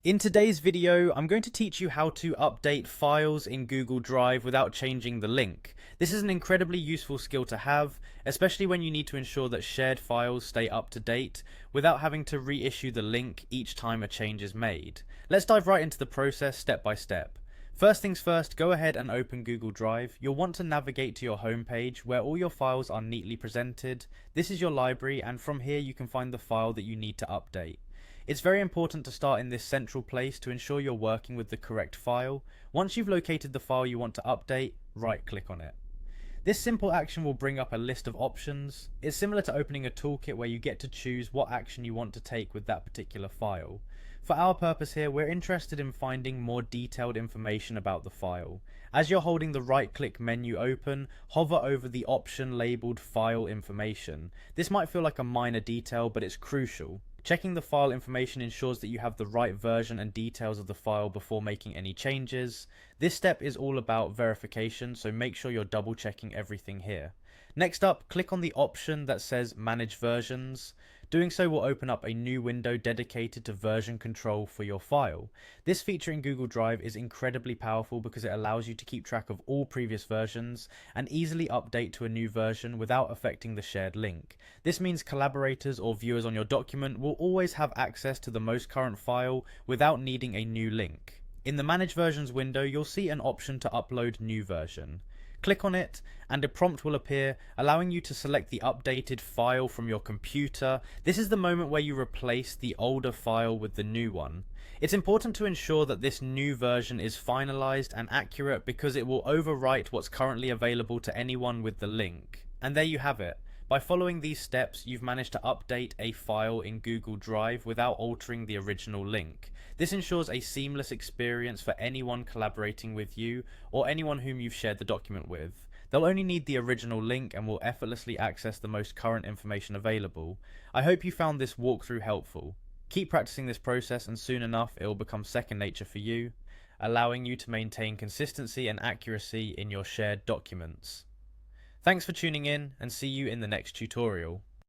In today's video, I'm going to teach you how to update files in Google Drive without changing the link. This is an incredibly useful skill to have, especially when you need to ensure that shared files stay up to date without having to reissue the link each time a change is made. Let's dive right into the process step by step. First things first, go ahead and open Google Drive. You'll want to navigate to your home page where all your files are neatly presented. This is your library, and from here you can find the file that you need to update. It's very important to start in this central place to ensure you're working with the correct file. Once you've located the file you want to update, right-click on it. This simple action will bring up a list of options. It's similar to opening a toolkit where you get to choose what action you want to take with that particular file. For our purpose here, we're interested in finding more detailed information about the file. As you're holding the right-click menu open, hover over the option labeled File Information. This might feel like a minor detail, but it's crucial. Checking the file information ensures that you have the right version and details of the file before making any changes. This step is all about verification, so make sure you're double checking everything here. Next up, click on the option that says Manage Versions. Doing so will open up a new window dedicated to version control for your file. This feature in Google Drive is incredibly powerful because it allows you to keep track of all previous versions and easily update to a new version without affecting the shared link. This means collaborators or viewers on your document will always have access to the most current file without needing a new link. In the Manage Versions window, you'll see an option to upload new version. Click on it and a prompt will appear allowing you to select the updated file from your computer. This is the moment where you replace the older file with the new one. It's important to ensure that this new version is finalized and accurate because it will overwrite what's currently available to anyone with the link. And there you have it. By following these steps, you've managed to update a file in Google Drive without altering the original link. This ensures a seamless experience for anyone collaborating with you or anyone whom you've shared the document with. They'll only need the original link and will effortlessly access the most current information available. I hope you found this walkthrough helpful. Keep practicing this process and soon enough it will become second nature for you, allowing you to maintain consistency and accuracy in your shared documents. Thanks for tuning in and see you in the next tutorial.